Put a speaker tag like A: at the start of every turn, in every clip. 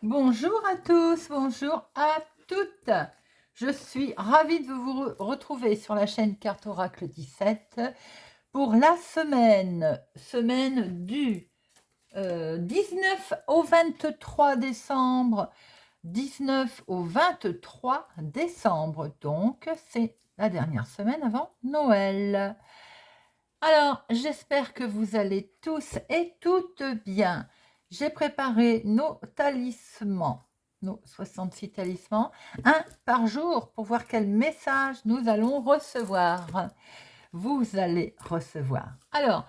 A: Bonjour à tous, bonjour à toutes. Je suis ravie de vous retrouver sur la chaîne Carte Oracle 17 pour la semaine du 19 au 23 décembre. 19 au 23 décembre, donc c'est la dernière semaine avant Noël. Alors, j'espère que vous allez tous et toutes bien. J'ai préparé nos talismans, nos 66 talismans, un par jour pour voir quel message nous allons recevoir. Vous allez recevoir. Alors,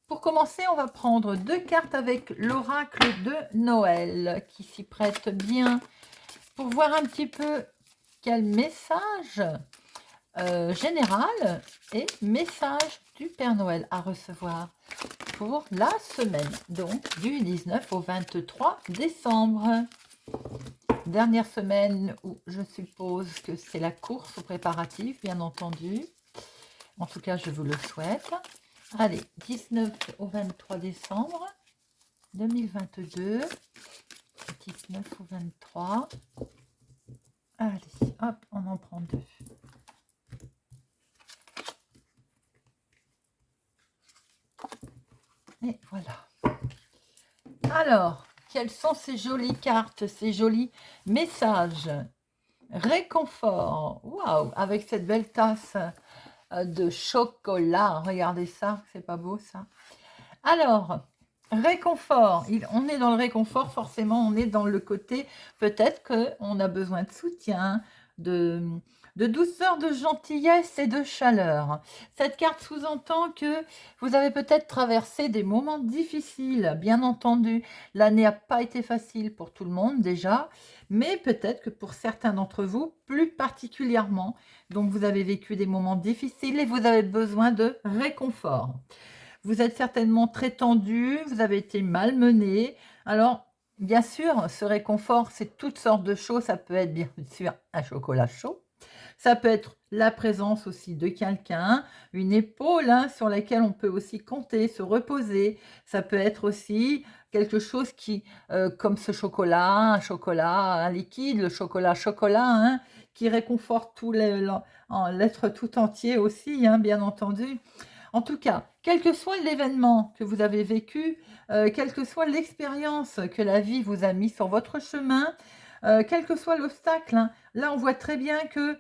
A: pour commencer, on va prendre 2 cartes avec l'oracle de Noël qui s'y prête bien pour voir un petit peu quel message général et message du Père Noël à recevoir pour la semaine, donc du 19 au 23 décembre. Dernière semaine où je suppose que c'est la course aux préparatifs, bien entendu. En tout cas, je vous le souhaite. Allez, 19 au 23 décembre 2022. 19 au 23. Allez, hop, on en prend 2. Et voilà. Alors, quelles sont ces jolies cartes, ces jolis messages? Réconfort. Waouh, avec cette belle tasse de chocolat. Regardez ça, c'est pas beau ça? Alors, réconfort. On est dans le réconfort, forcément, on est dans le côté, peut-être qu'on a besoin de soutien, de douceur, de gentillesse et de chaleur. Cette carte sous-entend que vous avez peut-être traversé des moments difficiles, bien entendu. L'année n'a pas été facile pour tout le monde déjà, mais peut-être que pour certains d'entre vous, plus particulièrement. Donc, vous avez vécu des moments difficiles et vous avez besoin de réconfort. Vous êtes certainement très tendu, vous avez été malmené. Alors, bien sûr, ce réconfort, c'est toutes sortes de choses. Ça peut être bien sûr un chocolat chaud. Ça peut être la présence aussi de quelqu'un, une épaule sur laquelle on peut aussi compter, se reposer. Ça peut être aussi quelque chose qui, comme ce chocolat, un liquide, le chocolat, qui réconforte tout l'être tout entier aussi, bien entendu. En tout cas, quel que soit l'événement que vous avez vécu, quelle que soit l'expérience que la vie vous a mis sur votre chemin, quel que soit l'obstacle, là on voit très bien que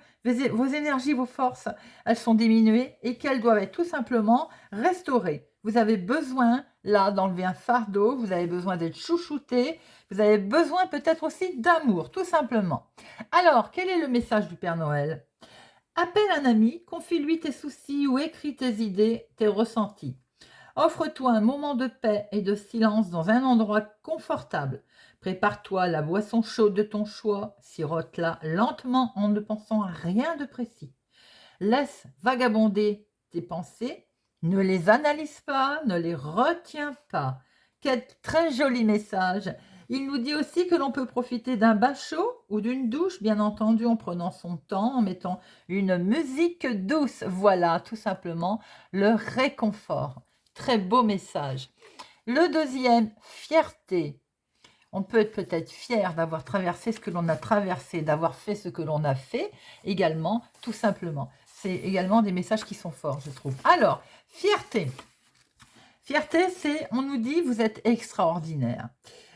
A: vos énergies, vos forces, elles sont diminuées et qu'elles doivent être tout simplement restaurées. Vous avez besoin là d'enlever un fardeau, vous avez besoin d'être chouchouté, vous avez besoin peut-être aussi d'amour, tout simplement. Alors, quel est le message du Père Noël? Appelle un ami, confie-lui tes soucis ou écris tes idées, tes ressentis. Offre-toi un moment de paix et de silence dans un endroit confortable. Prépare-toi la boisson chaude de ton choix, sirote-la lentement en ne pensant à rien de précis. Laisse vagabonder tes pensées, ne les analyse pas, ne les retiens pas. Quel très joli message. Il nous dit aussi que l'on peut profiter d'un bain chaud ou d'une douche, bien entendu en prenant son temps, en mettant une musique douce. Voilà, tout simplement, le réconfort. Très beau message. Le deuxième, fierté. On peut être peut-être fier d'avoir traversé ce que l'on a traversé, d'avoir fait ce que l'on a fait, également, tout simplement. C'est également des messages qui sont forts, je trouve. Alors, fierté. Fierté, c'est, on nous dit, vous êtes extraordinaire.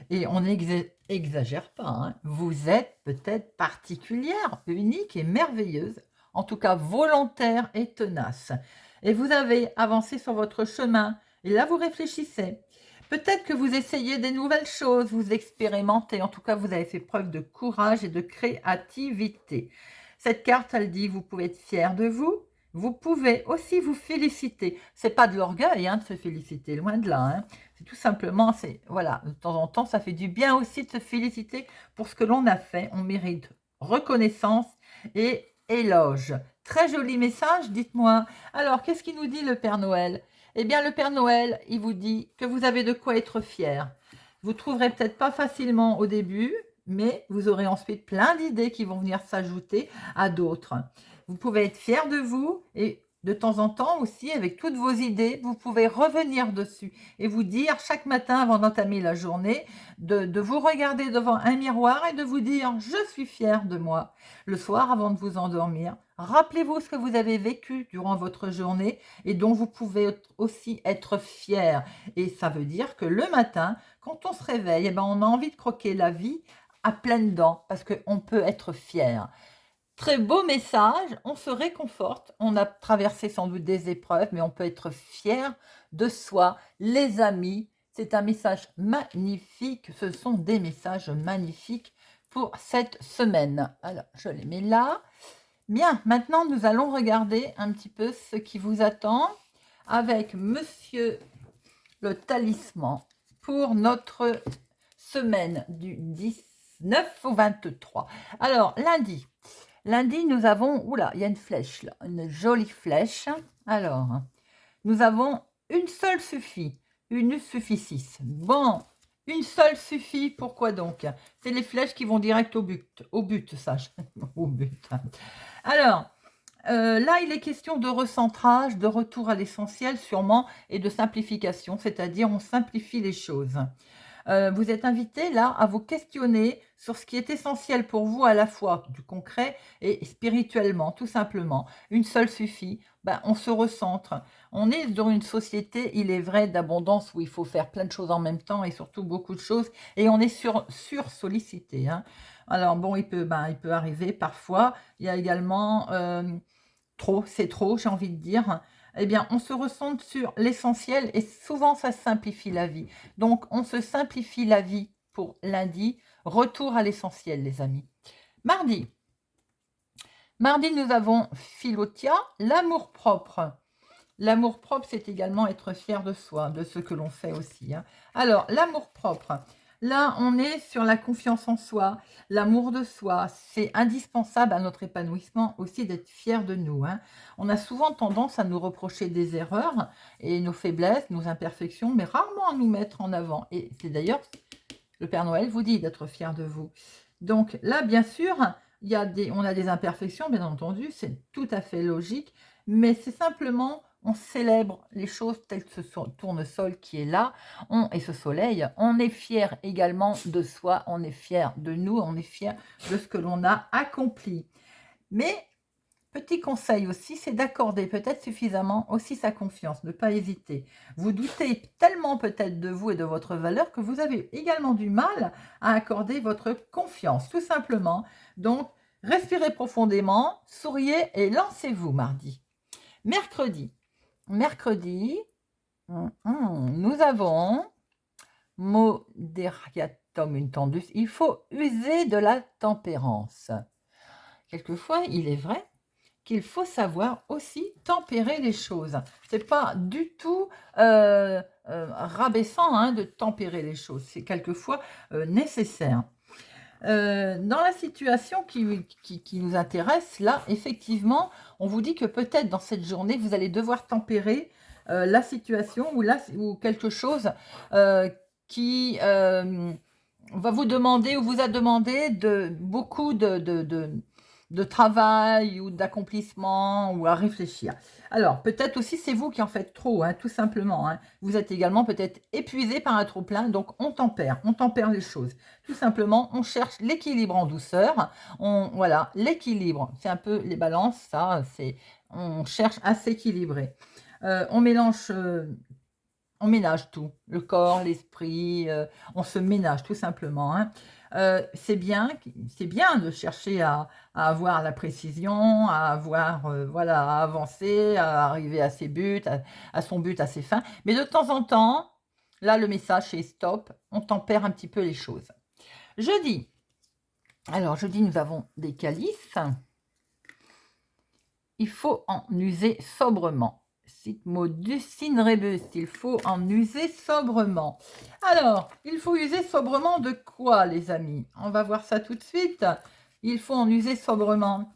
A: Et on n'exagère pas, Vous êtes peut-être particulière, unique et merveilleuse, en tout cas volontaire et tenace. Et vous avez avancé sur votre chemin, et là vous réfléchissez. Peut-être que vous essayez des nouvelles choses, vous expérimentez, en tout cas vous avez fait preuve de courage et de créativité. Cette carte, elle dit, vous pouvez être fier de vous, vous pouvez aussi vous féliciter. C'est pas de l'orgueil de se féliciter, loin de là. C'est tout simplement, voilà, de temps en temps, ça fait du bien aussi de se féliciter pour ce que l'on a fait. On mérite reconnaissance et éloge. Très joli message, dites-moi. Alors, qu'est-ce qu'il nous dit le Père Noël? Eh bien, le Père Noël, il vous dit que vous avez de quoi être fier. Vous trouverez peut-être pas facilement au début, mais vous aurez ensuite plein d'idées qui vont venir s'ajouter à d'autres. Vous pouvez être fier de vous et de temps en temps aussi, avec toutes vos idées, vous pouvez revenir dessus et vous dire chaque matin avant d'entamer la journée, de vous regarder devant un miroir et de vous dire « Je suis fier de moi ». Le soir, avant de vous endormir, rappelez-vous ce que vous avez vécu durant votre journée et dont vous pouvez aussi être fier. Et ça veut dire que le matin, quand on se réveille, eh ben, on a envie de croquer la vie à pleines dents parce qu'on peut être fier. Très beau message, on se réconforte, on a traversé sans doute des épreuves, mais on peut être fier de soi. Les amis, c'est un message magnifique, ce sont des messages magnifiques pour cette semaine. Alors, je les mets là. Bien, maintenant nous allons regarder un petit peu ce qui vous attend avec Monsieur le Talisman pour notre semaine du 19 au 23. Alors, lundi, nous avons, oula, il y a une flèche là, une jolie flèche. Alors, nous avons une seule suffit, une suffit 6. Bon, une seule suffit, pourquoi donc? C'est les flèches qui vont direct au but, ça, au but. Alors, là, il est question de recentrage, de retour à l'essentiel sûrement, et de simplification, c'est-à-dire on simplifie les choses. Vous êtes invité là à vous questionner sur ce qui est essentiel pour vous à la fois du concret et spirituellement, tout simplement. Une seule suffit, ben, on se recentre. On est dans une société, il est vrai, d'abondance où il faut faire plein de choses en même temps et surtout beaucoup de choses et on est sur-sollicité. Hein. Alors bon, il peut arriver parfois. Il y a également c'est trop, j'ai envie de dire. Eh bien, on se recentre sur l'essentiel et souvent, ça simplifie la vie. Donc, on se simplifie la vie pour lundi. Retour à l'essentiel, les amis. Mardi. Mardi, nous avons Philotia, l'amour-propre. L'amour-propre, c'est également être fier de soi, de ce que l'on fait aussi. Hein. Alors, l'amour-propre. Là, on est sur la confiance en soi, l'amour de soi. C'est indispensable à notre épanouissement aussi d'être fier de nous. Hein. On a souvent tendance à nous reprocher des erreurs et nos faiblesses, nos imperfections, mais rarement à nous mettre en avant. Et c'est d'ailleurs, le Père Noël vous dit d'être fier de vous. Donc là, bien sûr, on a des imperfections, bien entendu, c'est tout à fait logique, mais c'est simplement... On célèbre les choses telles que ce tournesol qui est là, et ce soleil. On est fier également de soi, on est fier de nous, on est fier de ce que l'on a accompli. Mais, petit conseil aussi, c'est d'accorder peut-être suffisamment aussi sa confiance, ne pas hésiter. Vous doutez tellement peut-être de vous et de votre valeur que vous avez également du mal à accorder votre confiance, tout simplement. Donc, respirez profondément, souriez et lancez-vous mardi. Mercredi, nous avons moderatum intendus. Il faut user de la tempérance. Quelquefois, il est vrai qu'il faut savoir aussi tempérer les choses. C'est pas du tout rabaissant hein, de tempérer les choses. C'est quelquefois nécessaire. Dans la situation qui nous intéresse, là, effectivement, on vous dit que peut-être dans cette journée, vous allez devoir tempérer la situation ou quelque chose qui va vous demander ou vous a demandé beaucoup de travail ou d'accomplissement ou à réfléchir. Alors, peut-être aussi c'est vous qui en faites trop, hein, tout simplement. Hein. Vous êtes également peut-être épuisé par un trop-plein, donc on tempère les choses. Tout simplement, on cherche l'équilibre en douceur. Voilà, l'équilibre, c'est un peu les balances, ça, on cherche à s'équilibrer. On ménage tout, le corps, l'esprit, on se ménage tout simplement. Hein. C'est bien de chercher à avoir la précision, à avoir, à avancer, à arriver à ses buts, à son but, à ses fins. Mais de temps en temps, là, le message c'est stop, on tempère un petit peu les choses. Jeudi. Alors, jeudi, nous avons des calices. Il faut en user sobrement. Sit modus in rebus, il faut en user sobrement. Alors, il faut user sobrement de quoi, les amis? On va voir ça tout de suite. Il faut en user sobrement.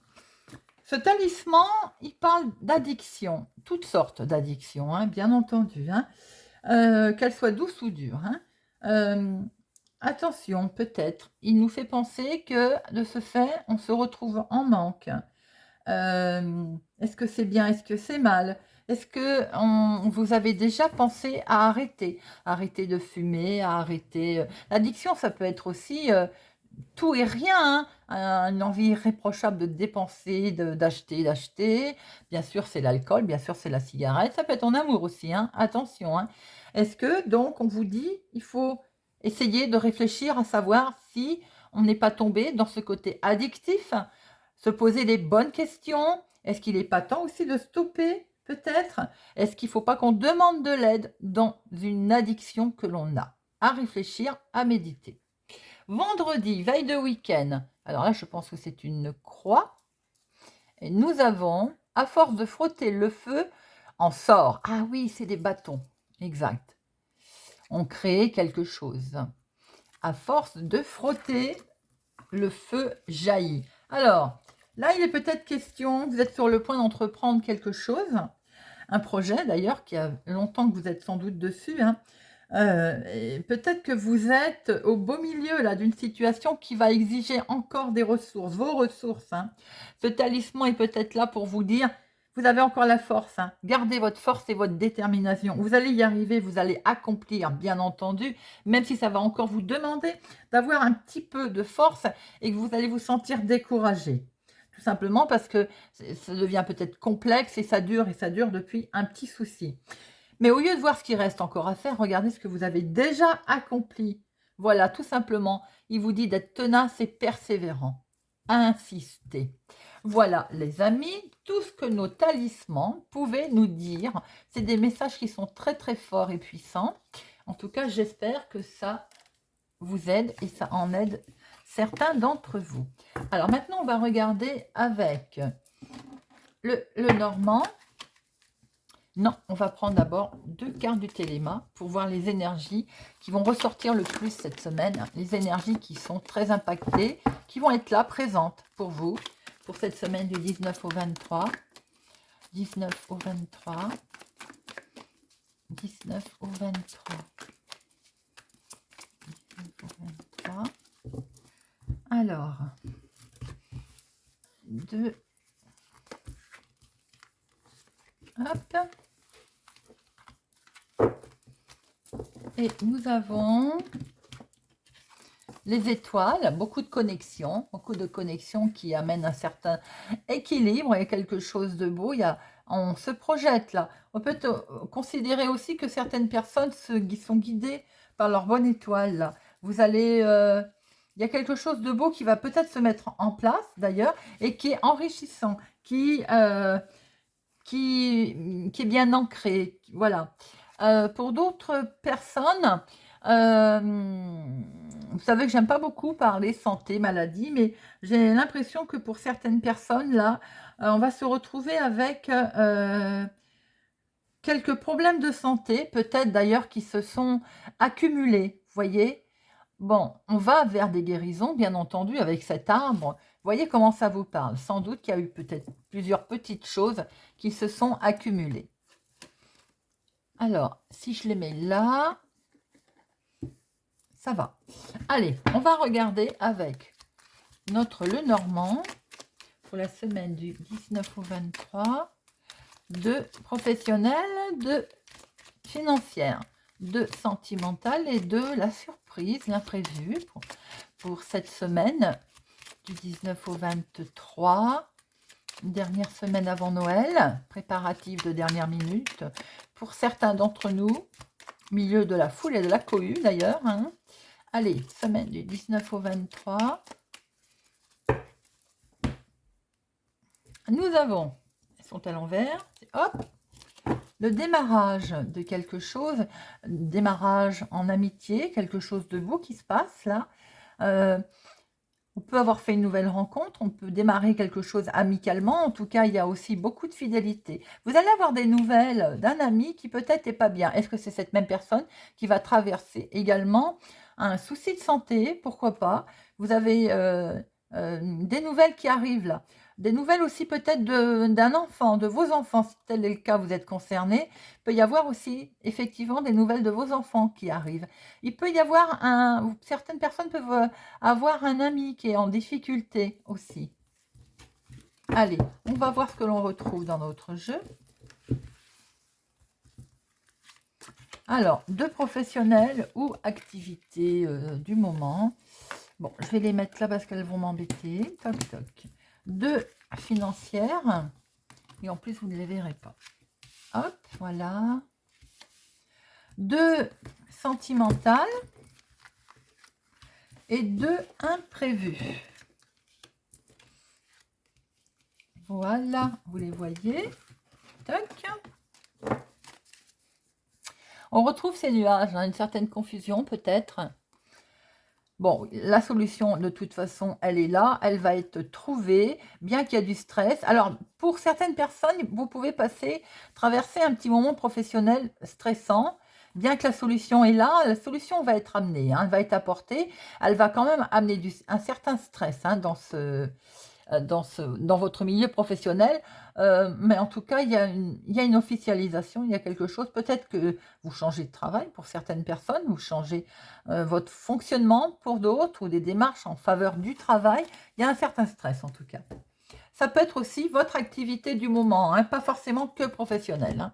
A: Ce talisman, il parle d'addiction, toutes sortes d'addictions, hein, bien entendu, hein, qu'elles soient douces ou dures. Hein. Attention, peut-être, il nous fait penser que de ce fait, on se retrouve en manque. Est-ce que c'est bien? Est-ce que c'est mal? Est-ce que vous avez déjà pensé à arrêter? Arrêter de fumer, à arrêter... L'addiction, ça peut être aussi tout et rien, hein. Une envie irréprochable de dépenser, d'acheter. Bien sûr, c'est l'alcool, bien sûr, c'est la cigarette. Ça peut être en amour aussi, hein. Attention. Hein. Est-ce que, donc, on vous dit, il faut essayer de réfléchir à savoir si on n'est pas tombé dans ce côté addictif, se poser les bonnes questions. Est-ce qu'il n'est pas temps aussi de stopper, peut-être? Est-ce qu'il ne faut pas qu'on demande de l'aide dans une addiction que l'on a? À réfléchir, à méditer. Vendredi, veille de week-end. Alors là, je pense que c'est une croix. Et nous avons, à force de frotter le feu, en sort. Ah oui, c'est des bâtons. Exact. On crée quelque chose. À force de frotter, le feu jaillit. Alors, là, il est peut-être question, vous êtes sur le point d'entreprendre quelque chose, un projet d'ailleurs, qui a longtemps que vous êtes sans doute dessus, hein. Peut-être que vous êtes au beau milieu là d'une situation qui va exiger encore des ressources, vos ressources. Hein. Ce talisman est peut-être là pour vous dire, vous avez encore la force. Hein. Gardez votre force et votre détermination. Vous allez y arriver, vous allez accomplir, bien entendu, même si ça va encore vous demander d'avoir un petit peu de force et que vous allez vous sentir découragé. Tout simplement parce que ça devient peut-être complexe et ça dure depuis un petit souci. Mais au lieu de voir ce qui reste encore à faire, regardez ce que vous avez déjà accompli. Voilà, tout simplement, il vous dit d'être tenace et persévérant. Insistez. Voilà, les amis, tout ce que nos talismans pouvaient nous dire. C'est des messages qui sont très très forts et puissants. En tout cas, j'espère que ça vous aide et ça en aide certains d'entre vous. Alors maintenant, on va regarder avec le normand. Non, on va prendre d'abord 2 cartes du Téléma pour voir les énergies qui vont ressortir le plus cette semaine. Les énergies qui sont très impactées, qui vont être là, présentes pour vous, pour cette semaine du 19 au 23. 19 au 23. 19 au 23. 19 au 23. Alors, 2. Hop. Et nous avons les étoiles, beaucoup de connexions qui amènent un certain équilibre et quelque chose de beau. On se projette là. On peut considérer aussi que certaines personnes sont guidées par leur bonne étoile. Là. Vous allez... il y a quelque chose de beau qui va peut-être se mettre en place d'ailleurs et qui est enrichissant, qui est bien ancré. Voilà. Pour d'autres personnes, vous savez que j'aime pas beaucoup parler santé, maladie, mais j'ai l'impression que pour certaines personnes, là, on va se retrouver avec quelques problèmes de santé, peut-être d'ailleurs qui se sont accumulés, vous voyez. Bon, on va vers des guérisons, bien entendu, avec cet arbre. Voyez comment ça vous parle. Sans doute qu'il y a eu peut-être plusieurs petites choses qui se sont accumulées. Alors, si je les mets là, ça va. Allez, on va regarder avec notre Lenormand pour la semaine du 19 au 23 de professionnel, de financière, de sentimental et de la surprise, l'imprévu pour cette semaine du 19 au 23. Dernière semaine avant Noël, préparatif de dernière minute. Pour certains d'entre nous, milieu de la foule et de la cohue d'ailleurs. Hein. Allez, semaine du 19 au 23. Nous avons, elles sont à l'envers, hop, le démarrage de quelque chose, démarrage en amitié, quelque chose de beau qui se passe là. On peut avoir fait une nouvelle rencontre, on peut démarrer quelque chose amicalement. En tout cas, il y a aussi beaucoup de fidélité. Vous allez avoir des nouvelles d'un ami qui peut-être n'est pas bien. Est-ce que c'est cette même personne qui va traverser également un souci de santé? Pourquoi pas? Vous avez des nouvelles qui arrivent là. Des nouvelles aussi peut-être d'un enfant, de vos enfants, si tel est le cas, vous êtes concerné. Il peut y avoir aussi effectivement des nouvelles de vos enfants qui arrivent. Il peut y avoir certaines personnes peuvent avoir un ami qui est en difficulté aussi. Allez, on va voir ce que l'on retrouve dans notre jeu. Alors, deux professionnels ou activités du moment. Bon, je vais les mettre là parce qu'elles vont m'embêter. Toc, toc. Deux financières. Et en plus, vous ne les verrez pas. Hop, voilà. Deux sentimentales. Et deux imprévues. Voilà, vous les voyez. Toc. On retrouve ces nuages, hein, une certaine confusion peut-être. Bon, la solution, de toute façon, elle est là, elle va être trouvée, bien qu'il y a du stress. Alors, pour certaines personnes, vous pouvez traverser un petit moment professionnel stressant, bien que la solution est là, la solution va être amenée, hein, elle va être apportée, elle va quand même amener un certain stress hein, dans votre milieu professionnel. Mais en tout cas, il y a une officialisation, il y a quelque chose. Peut-être que vous changez de travail pour certaines personnes, vous changez votre fonctionnement pour d'autres ou des démarches en faveur du travail. Il y a un certain stress en tout cas. Ça peut être aussi votre activité du moment, hein, pas forcément que professionnelle. Hein.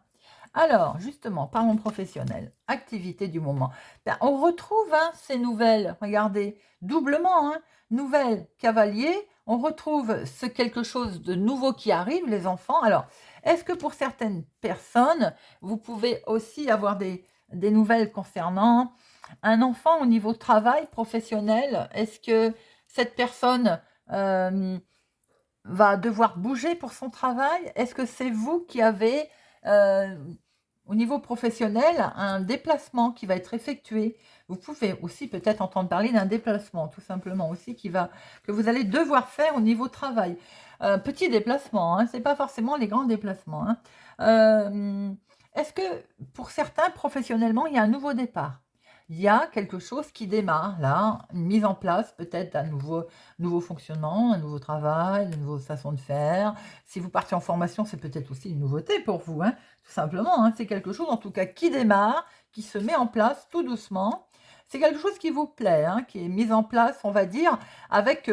A: Alors, justement, parlons professionnel, activité du moment. Ben, on retrouve hein, ces nouvelles, regardez, doublement, hein, nouvelles cavaliers, on retrouve quelque chose de nouveau qui arrive, les enfants. Alors, est-ce que pour certaines personnes, vous pouvez aussi avoir des nouvelles concernant un enfant au niveau travail professionnel? Est-ce que cette personne va devoir bouger pour son travail? Est-ce que c'est vous qui avez au niveau professionnel, un déplacement qui va être effectué? Vous pouvez aussi peut-être entendre parler d'un déplacement, tout simplement aussi, que vous allez devoir faire au niveau travail. Petit déplacement, hein, ce n'est pas forcément les grands déplacements. Hein. Est-ce que pour certains, professionnellement, il y a un nouveau départ? Il y a quelque chose qui démarre là, une mise en place peut-être d'un nouveau fonctionnement, un nouveau travail, une nouvelle façon de faire. Si vous partez en formation, c'est peut-être aussi une nouveauté pour vous, hein, tout simplement. Hein. C'est quelque chose en tout cas qui démarre, qui se met en place tout doucement. C'est quelque chose qui vous plaît, hein, qui est mis en place, on va dire, avec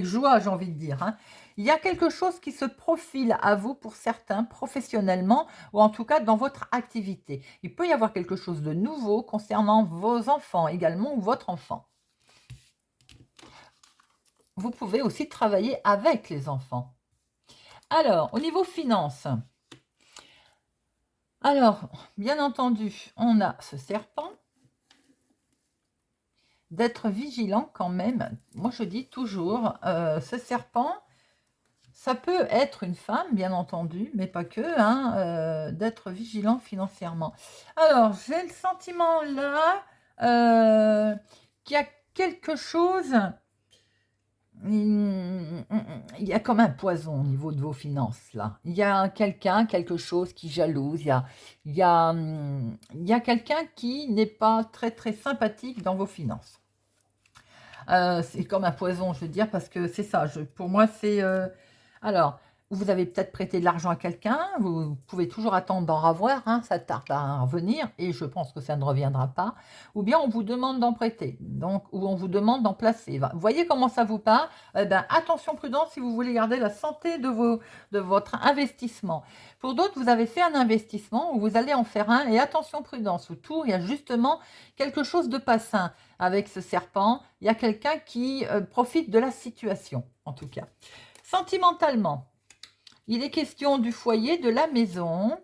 A: joie, j'ai envie de dire. Hein. Il y a quelque chose qui se profile à vous pour certains professionnellement ou en tout cas dans votre activité. Il peut y avoir quelque chose de nouveau concernant vos enfants également ou votre enfant. Vous pouvez aussi travailler avec les enfants. Alors, au niveau finances, alors, bien entendu, on a ce serpent. D'être vigilant quand même. Moi, je dis toujours, ce serpent, ça peut être une femme, bien entendu, mais pas que, hein, d'être vigilant financièrement. Alors, j'ai le sentiment là qu'il y a quelque chose, il y a comme un poison au niveau de vos finances, là. Il y a quelque chose qui jalouse, il y a quelqu'un qui n'est pas très, très sympathique dans vos finances. C'est comme un poison, je veux dire, parce que c'est ça. Pour moi, c'est... alors, vous avez peut-être prêté de l'argent à quelqu'un, vous pouvez toujours attendre d'en revoir, hein, ça tarde à revenir, et je pense que ça ne reviendra pas. Ou bien on vous demande d'en prêter, donc, ou on vous demande d'en placer. Vous voyez comment ça vous part? Eh ben, attention, prudence si vous voulez garder la santé de votre investissement. Pour d'autres, vous avez fait un investissement, ou vous allez en faire un, et attention, prudence, autour, il y a justement quelque chose de pas sain avec ce serpent. Il y a quelqu'un qui profite de la situation, en tout cas. Sentimentalement, il est question du foyer, de la maison.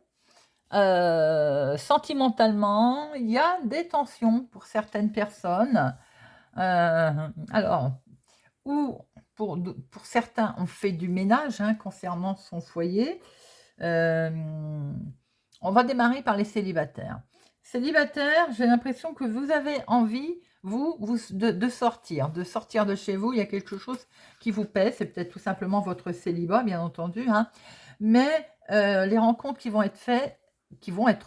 A: Sentimentalement, il y a des tensions pour certaines personnes. Alors, ou pour certains, on fait du ménage hein, concernant son foyer. On va démarrer par les célibataires. Célibataires, j'ai l'impression que vous avez envie, de sortir de chez vous. Il y a quelque chose qui vous pèse, c'est peut-être tout simplement votre célibat, bien entendu. Hein. Mais les rencontres qui vont être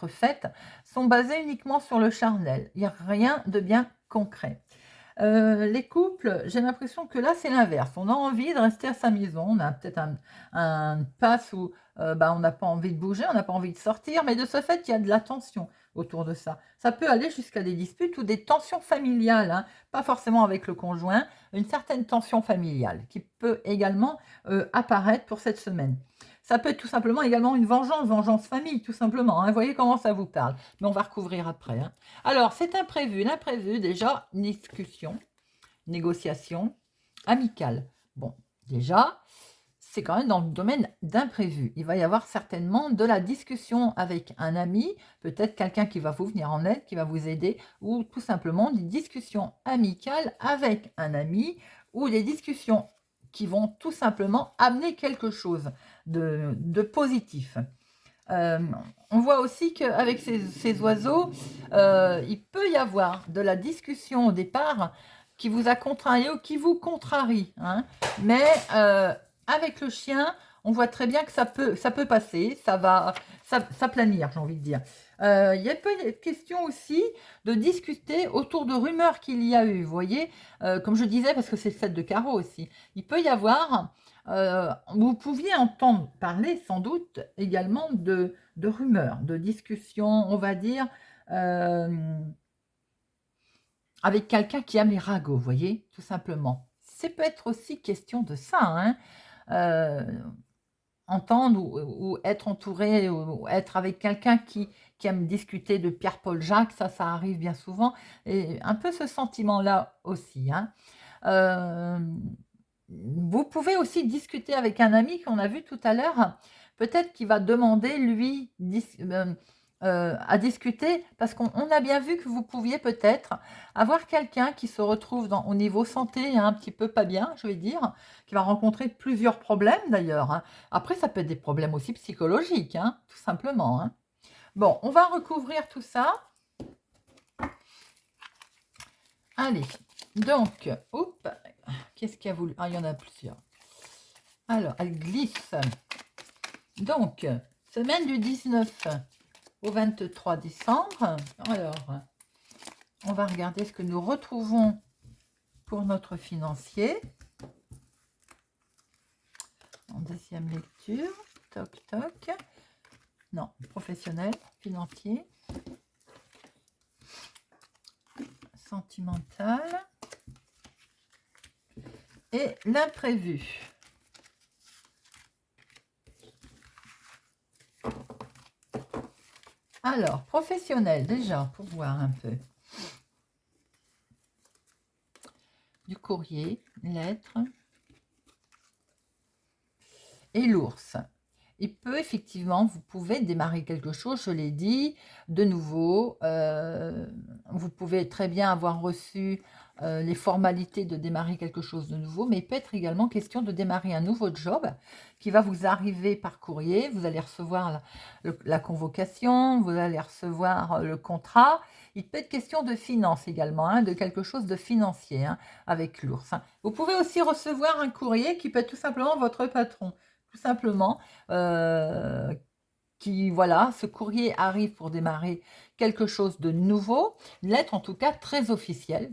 A: faites sont basées uniquement sur le charnel. Il n'y a rien de bien concret. Les couples, j'ai l'impression que là, c'est l'inverse. On a envie de rester à sa maison. On a peut-être un pass où bah, on n'a pas envie de bouger, on n'a pas envie de sortir, mais de ce fait, il y a de la tension autour de ça. Ça peut aller jusqu'à des disputes ou des tensions familiales, hein, pas forcément avec le conjoint, une certaine tension familiale qui peut également apparaître pour cette semaine. Ça peut être tout simplement également une vengeance, vengeance famille, tout simplement, hein. Vous voyez comment ça vous parle, mais on va recouvrir après, hein. Alors, c'est imprévu. L'imprévu, déjà, discussion, négociation, amicale. Bon, déjà, c'est quand même dans le domaine d'imprévu. Il va y avoir certainement de la discussion avec un ami, peut-être quelqu'un qui va vous venir en aide, qui va vous aider, ou tout simplement des discussions amicales avec un ami, ou des discussions qui vont tout simplement amener quelque chose de positif. Euh, on voit aussi qu'avec ces oiseaux, il peut y avoir de la discussion au départ qui vous a contrarié ou qui vous contrarie, hein. Mais avec le chien, on voit très bien que ça peut passer, ça va planir, j'ai envie de dire. Il y a pas une question aussi de discuter autour de rumeurs qu'il y a eu, vous voyez, comme je disais, parce que c'est le 7 de carreau aussi. Il peut y avoir vous pouviez entendre parler sans doute également de rumeurs, de discussions, on va dire, avec quelqu'un qui aime les ragots, vous voyez, tout simplement. C'est peut être aussi question de ça, hein, entendre ou être entouré ou être avec quelqu'un qui aime discuter de Pierre-Paul Jacques, ça arrive bien souvent, et un peu ce sentiment-là aussi, hein. Vous pouvez aussi discuter avec un ami qu'on a vu tout à l'heure, peut-être qu'il va demander, lui, à discuter, parce qu'on a bien vu que vous pouviez peut-être avoir quelqu'un qui se retrouve au niveau santé un petit peu pas bien, je vais dire, qui va rencontrer plusieurs problèmes d'ailleurs, hein. Après, ça peut être des problèmes aussi psychologiques, hein, tout simplement, hein. Bon, on va recouvrir tout ça. Allez, donc, oups, qu'est-ce qu'il y a voulu? Ah, il y en a plusieurs. Alors, elle glisse. Donc, semaine du 19 au 23 décembre. Alors, on va regarder ce que nous retrouvons pour notre financier. En deuxième lecture. Toc, toc. Non, professionnel, financier. Sentimental. Et l'imprévu. Alors, professionnel, déjà, pour voir un peu. Du courrier, lettres. Et l'ours. Il peut effectivement, vous pouvez démarrer quelque chose, je l'ai dit, de nouveau. Vous pouvez très bien avoir reçu les formalités de démarrer quelque chose de nouveau, mais il peut être également question de démarrer un nouveau job qui va vous arriver par courrier. Vous allez recevoir la convocation, vous allez recevoir le contrat. Il peut être question de finance également, hein, de quelque chose de financier, hein, avec l'ours, hein. Vous pouvez aussi recevoir un courrier qui peut être tout simplement votre patron, tout simplement, voilà, ce courrier arrive pour démarrer quelque chose de nouveau, une lettre en tout cas très officielle,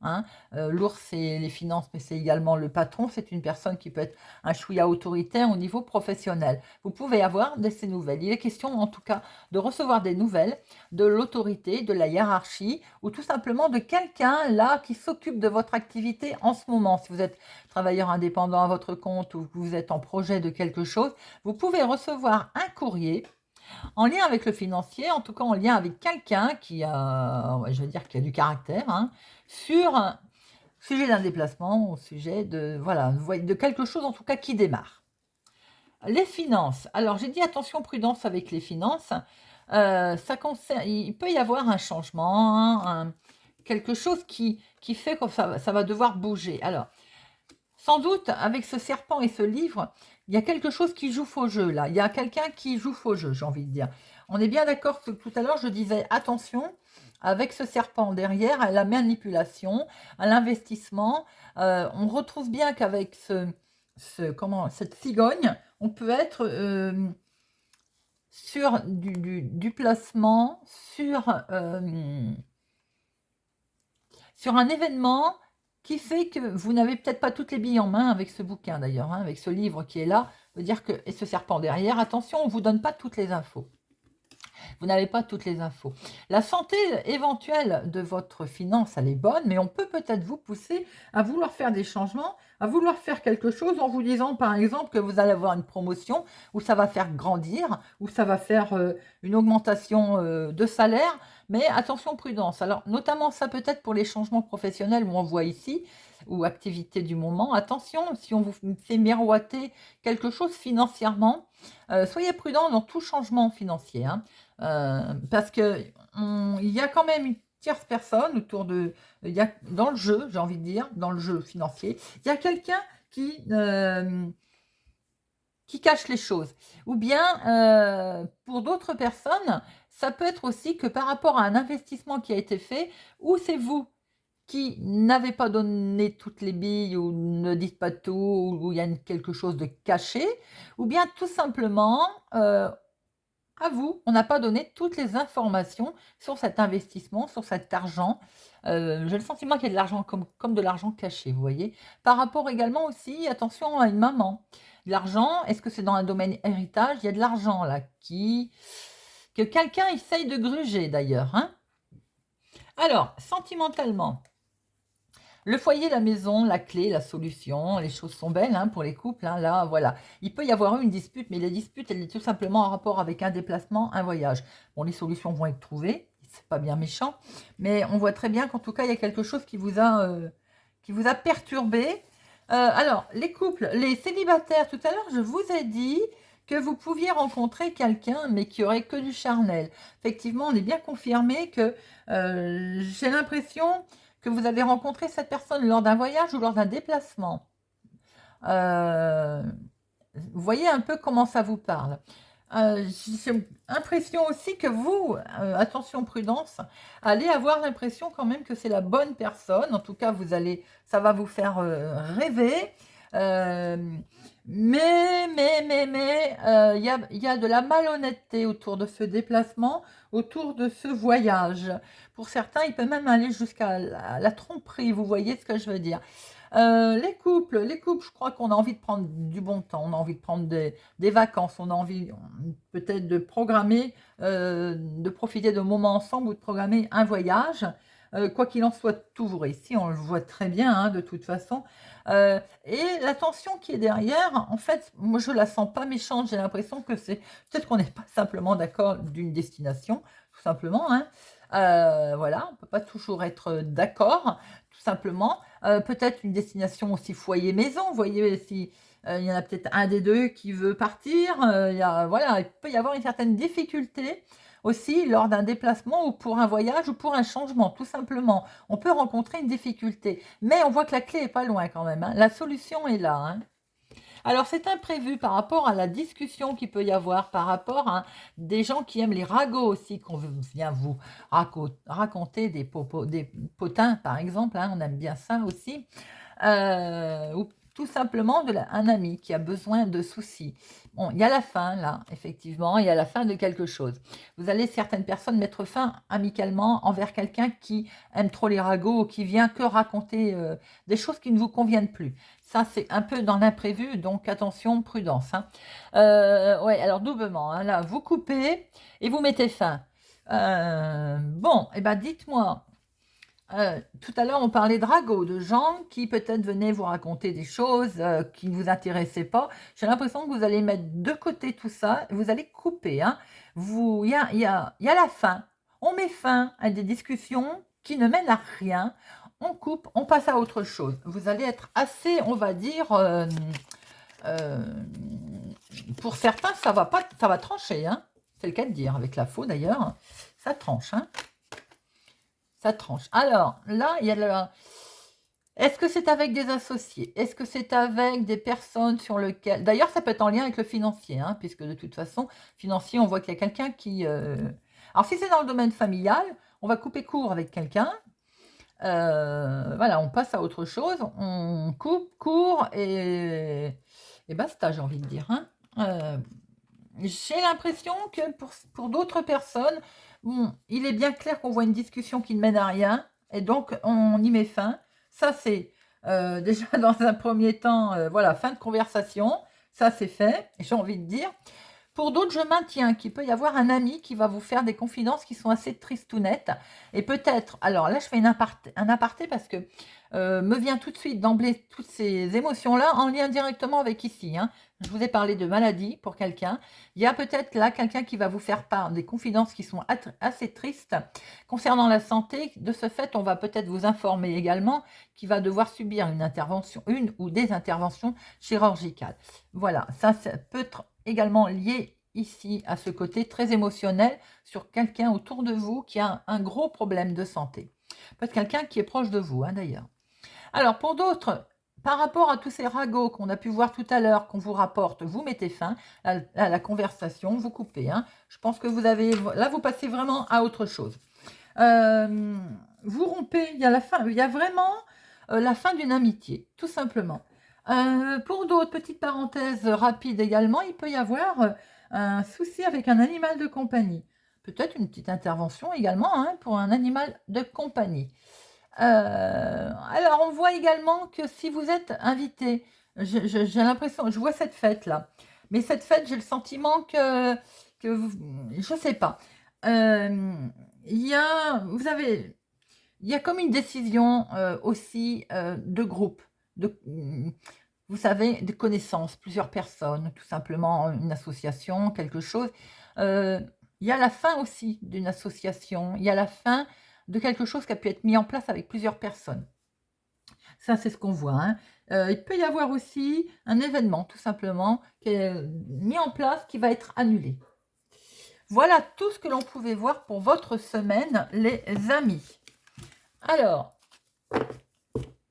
A: hein. L'ours, c'est les finances, mais c'est également le patron. C'est une personne qui peut être un chouïa autoritaire au niveau professionnel. Vous pouvez avoir de ces nouvelles. Il est question en tout cas de recevoir des nouvelles de l'autorité, de la hiérarchie, ou tout simplement de quelqu'un là qui s'occupe de votre activité en ce moment. Si vous êtes travailleur indépendant à votre compte ou que vous êtes en projet de quelque chose, vous pouvez recevoir un courrier en lien avec le financier, en tout cas en lien avec quelqu'un qui a, ouais, je veux dire, qui a du caractère, hein, sur un sujet d'un déplacement, au sujet de, voilà, de quelque chose en tout cas qui démarre. Les finances. Alors j'ai dit attention, prudence avec les finances. Ça concerne, il peut y avoir un changement, hein, quelque chose qui fait que ça va devoir bouger. Alors, sans doute, avec ce serpent et ce livre, il y a quelque chose qui joue faux jeu là. Il y a quelqu'un qui joue faux jeu, j'ai envie de dire. On est bien d'accord que tout à l'heure, je disais attention, avec ce serpent derrière, à la manipulation, à l'investissement. On retrouve bien qu'avec cette cigogne, on peut être sur du placement, sur un événement qui fait que vous n'avez peut-être pas toutes les billes en main avec ce bouquin d'ailleurs, hein, avec ce livre qui est là, veut dire que, et ce serpent derrière, attention, on ne vous donne pas toutes les infos. Vous n'avez pas toutes les infos. La santé éventuelle de votre finance, elle est bonne, mais on peut peut-être vous pousser à vouloir faire des changements, à vouloir faire quelque chose en vous disant, par exemple, que vous allez avoir une promotion, où ça va faire grandir, où ça va faire une augmentation de salaire, mais attention, prudence. Alors, notamment ça peut-être pour les changements professionnels où on voit ici, ou activités du moment. Attention, si on vous fait miroiter quelque chose financièrement, soyez prudent dans tout changement financier, hein. Parce que il y a quand même une tierce personne autour de, il y a, dans le jeu, j'ai envie de dire, dans le jeu financier, il y a quelqu'un qui cache les choses. Ou bien, pour d'autres personnes, ça peut être aussi que par rapport à un investissement qui a été fait, ou c'est vous qui n'avez pas donné toutes les billes ou ne dites pas tout, ou il y a quelque chose de caché, ou bien tout simplement, à vous, on n'a pas donné toutes les informations sur cet investissement, sur cet argent. J'ai le sentiment qu'il y a de l'argent comme de l'argent caché, vous voyez. Par rapport également aussi, attention à une maman. De l'argent, est-ce que c'est dans un domaine héritage? Il y a de l'argent là que quelqu'un essaye de gruger d'ailleurs, hein. Alors, sentimentalement, le foyer, la maison, la clé, la solution, les choses sont belles, hein, pour les couples, hein, là, voilà. Il peut y avoir eu une dispute, mais la dispute, elle est tout simplement en rapport avec un déplacement, un voyage. Bon, les solutions vont être trouvées, c'est pas bien méchant, mais on voit très bien qu'en tout cas, il y a quelque chose qui vous a perturbé. Alors, les couples, les célibataires, tout à l'heure, je vous ai dit que vous pouviez rencontrer quelqu'un, mais qui aurait que du charnel. Effectivement, on est bien confirmé que j'ai l'impression que vous avez rencontré cette personne lors d'un voyage ou lors d'un déplacement. Vous voyez un peu comment ça vous parle. J'ai l'impression aussi que vous, attention prudence, allez avoir l'impression quand même que c'est la bonne personne. En tout cas, ça va vous faire rêver. Euh, il y a de la malhonnêteté autour de ce déplacement, autour de ce voyage. Pour certains, il peut même aller jusqu'à la tromperie, vous voyez ce que je veux dire. Les couples, je crois qu'on a envie de prendre du bon temps, on a envie de prendre des vacances, on a envie peut-être de programmer, de profiter de moments ensemble ou de programmer un voyage. Quoi qu'il en soit, toujours ici, on le voit très bien, hein, de toute façon. Et la tension qui est derrière, en fait, moi je la sens pas méchante, j'ai l'impression que c'est peut-être qu'on n'est pas simplement d'accord d'une destination, tout simplement, hein. Voilà, on peut pas toujours être d'accord, tout simplement. Peut-être une destination aussi foyer-maison, vous voyez, si il y en a peut-être un des deux qui veut partir, voilà, il peut y avoir une certaine difficulté aussi lors d'un déplacement ou pour un voyage ou pour un changement, tout simplement. On peut rencontrer une difficulté, mais on voit que la clé est pas loin quand même, hein. La solution est là, hein. Alors, c'est imprévu par rapport à la discussion qu'il peut y avoir, par rapport à des gens qui aiment les ragots aussi, qu'on vient vous raconter des potins, par exemple, hein, on aime bien ça aussi. Ou tout simplement un ami qui a besoin de soucis. Bon, il y a la fin, là, effectivement, il y a la fin de quelque chose. Vous allez, certaines personnes, mettre fin amicalement envers quelqu'un qui aime trop les ragots ou qui vient que raconter des choses qui ne vous conviennent plus. Ça, c'est un peu dans l'imprévu, donc attention, prudence, hein. Ouais, alors doublement, hein, là, vous coupez et vous mettez fin. Bon, et ben dites-moi, tout à l'heure, on parlait de ragots, de gens qui peut-être venaient vous raconter des choses qui ne vous intéressaient pas. J'ai l'impression que vous allez mettre de côté tout ça, et vous allez couper, hein. Il y a la fin. On met fin à des discussions qui ne mènent à rien. On coupe, on passe à autre chose. Vous allez être assez, on va dire, euh, pour certains, ça va trancher, hein. C'est le cas de dire, avec la faux d'ailleurs. Ça tranche, hein. Ça tranche. Alors, là, il y a est-ce que c'est avec des associés? Est-ce que c'est avec des personnes sur lesquelles... D'ailleurs, ça peut être en lien avec le financier, hein, puisque de toute façon, financier, on voit qu'il y a quelqu'un qui... Alors, si c'est dans le domaine familial, on va couper court avec quelqu'un. Voilà, on passe à autre chose. On coupe court et basta, j'ai envie de dire, hein. J'ai l'impression que pour d'autres personnes, bon, il est bien clair qu'on voit une discussion qui ne mène à rien et donc on y met fin. Ça, c'est déjà dans un premier temps, voilà, fin de conversation. Ça, c'est fait, j'ai envie de dire. Pour d'autres, je maintiens qu'il peut y avoir un ami qui va vous faire des confidences qui sont assez tristounettes. Et peut-être, alors là, je fais un aparté parce que me vient tout de suite d'emblée toutes ces émotions-là en lien directement avec ici, hein. Je vous ai parlé de maladie pour quelqu'un. Il y a peut-être là quelqu'un qui va vous faire part des confidences qui sont assez tristes concernant la santé. De ce fait, on va peut-être vous informer également qu'il va devoir subir une intervention, une ou des interventions chirurgicales. Voilà, ça peut être également lié ici à ce côté très émotionnel sur quelqu'un autour de vous qui a un gros problème de santé. Peut-être quelqu'un qui est proche de vous, hein, d'ailleurs. Alors, pour d'autres, par rapport à tous ces ragots qu'on a pu voir tout à l'heure, qu'on vous rapporte, vous mettez fin à la conversation, vous coupez, hein. Je pense que vous avez... Là, vous passez vraiment à autre chose. Vous rompez, il y a la fin, il y a vraiment la fin d'une amitié, tout simplement. Pour d'autres, petite parenthèse rapide également, il peut y avoir un souci avec un animal de compagnie. Peut-être une petite intervention également, hein, pour un animal de compagnie. Alors, on voit également que si vous êtes invité, j'ai l'impression, je vois cette fête-là, mais cette fête, j'ai le sentiment que je ne sais pas. Il y a, il y a comme une décision aussi de groupe, vous savez, de connaissances, plusieurs personnes, tout simplement une association, quelque chose. Il y a la fin aussi d'une association, il y a la fin de quelque chose qui a pu être mis en place avec plusieurs personnes. Ça, c'est ce qu'on voit, hein. Il peut y avoir aussi un événement, tout simplement, qui est mis en place, qui va être annulé. Voilà tout ce que l'on pouvait voir pour votre semaine, les amis. Alors,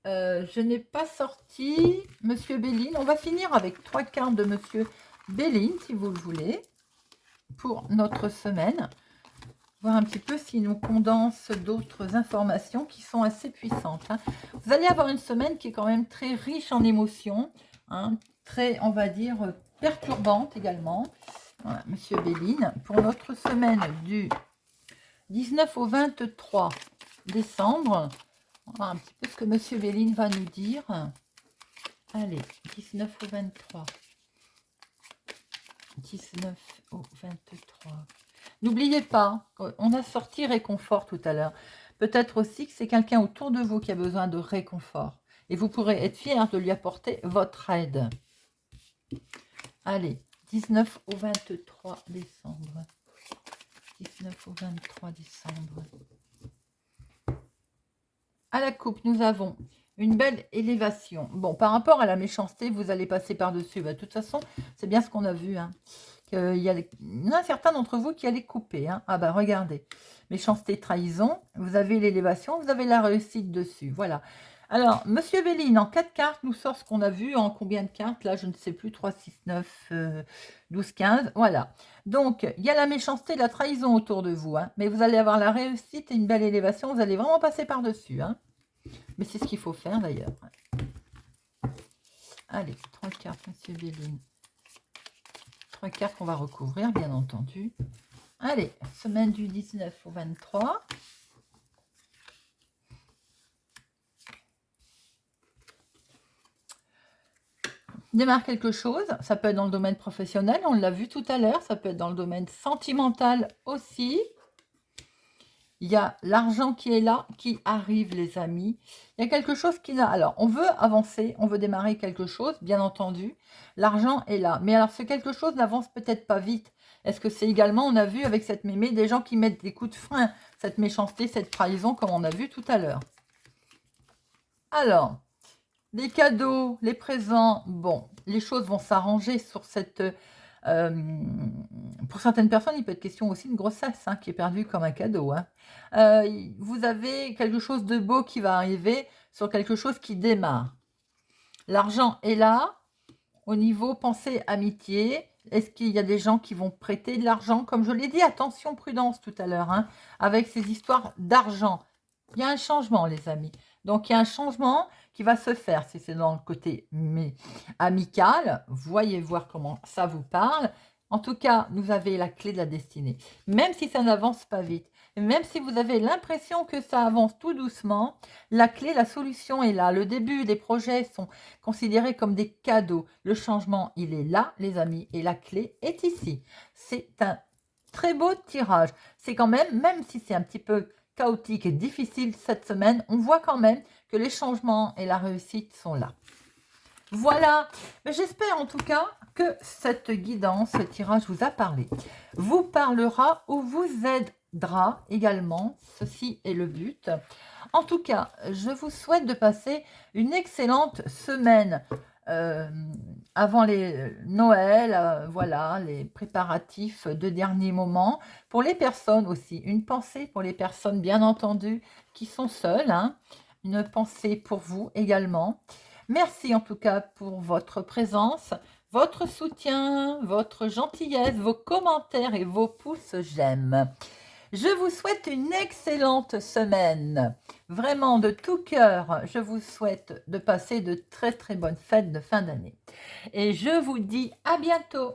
A: je n'ai pas sorti Monsieur Béline. On va finir avec 3 cartes de Monsieur Béline, si vous le voulez, pour notre semaine. Voir un petit peu s'il nous condense d'autres informations qui sont assez puissantes, hein. Vous allez avoir une semaine qui est quand même très riche en émotions, hein, très, on va dire, perturbante également. Voilà, Monsieur Béline, pour notre semaine du 19 au 23 décembre. On va voir un petit peu ce que Monsieur Béline va nous dire. Allez, 19 au 23. 19 au 23. N'oubliez pas, on a sorti réconfort tout à l'heure. Peut-être aussi que c'est quelqu'un autour de vous qui a besoin de réconfort. Et vous pourrez être fier de lui apporter votre aide. Allez, 19 au 23 décembre. 19 au 23 décembre. À la coupe, nous avons une belle élévation. Bon, par rapport à la méchanceté, vous allez passer par-dessus. Bah, de toute façon, c'est bien ce qu'on a vu, hein. Il y en a certains d'entre vous qui allaient couper, hein. Ah bah regardez, méchanceté, trahison, vous avez l'élévation, vous avez la réussite dessus, voilà. Alors, Monsieur Béline, en 4 cartes, nous sort ce qu'on a vu, en combien de cartes, là, je ne sais plus, 3, 6, 9, 12, 15, voilà. Donc, il y a la méchanceté, la trahison autour de vous, hein, mais vous allez avoir la réussite et une belle élévation, vous allez vraiment passer par-dessus, hein. Mais c'est ce qu'il faut faire, d'ailleurs. Allez, 3 cartes, Monsieur Béline. 3 cartes qu'on va recouvrir, bien entendu. Allez, semaine du 19 au 23. Démarre quelque chose, ça peut être dans le domaine professionnel, on l'a vu tout à l'heure, ça peut être dans le domaine sentimental aussi. Il y a l'argent qui est là, qui arrive, les amis. Il y a quelque chose qui n'a... Alors, on veut avancer, on veut démarrer quelque chose, bien entendu. L'argent est là. Mais alors, ce quelque chose n'avance peut-être pas vite. Est-ce que c'est également, on a vu avec cette mémé, des gens qui mettent des coups de frein, cette méchanceté, cette trahison, comme on a vu tout à l'heure. Alors, les cadeaux, les présents, bon, les choses vont s'arranger sur cette... pour certaines personnes, il peut être question aussi de grossesse, hein, qui est perdue comme un cadeau, hein. Vous avez quelque chose de beau qui va arriver sur quelque chose qui démarre. L'argent est là. Au niveau pensée amitié, est-ce qu'il y a des gens qui vont prêter de l'argent? Comme je l'ai dit, attention, prudence tout à l'heure, hein, avec ces histoires d'argent. Il y a un changement, les amis. Donc, il y a un changement qui va se faire. Si c'est dans le côté amical, voyez voir comment ça vous parle. En tout cas, vous avez la clé de la destinée. Même si ça n'avance pas vite, Et même si vous avez l'impression que ça avance tout doucement, la clé, la solution est là. Le début des projets sont considérés comme des cadeaux. Le changement, il est là, les amis, et la clé est ici. C'est un très beau tirage. C'est quand même si c'est un petit peu chaotique et difficile cette semaine, on voit quand même que les changements et la réussite sont là. Voilà, j'espère en tout cas que cette guidance, ce tirage vous a parlé, vous parlera ou vous aidera également, ceci est le but. En tout cas, je vous souhaite de passer une excellente semaine avant les Noël, voilà, les préparatifs de dernier moment. Pour les personnes aussi, une pensée pour les personnes bien entendu qui sont seules, hein, une pensée pour vous également. Merci en tout cas pour votre présence, votre soutien, votre gentillesse, vos commentaires et vos pouces j'aime. Je vous souhaite une excellente semaine. Vraiment de tout cœur, je vous souhaite de passer de très très bonnes fêtes de fin d'année. Et je vous dis à bientôt.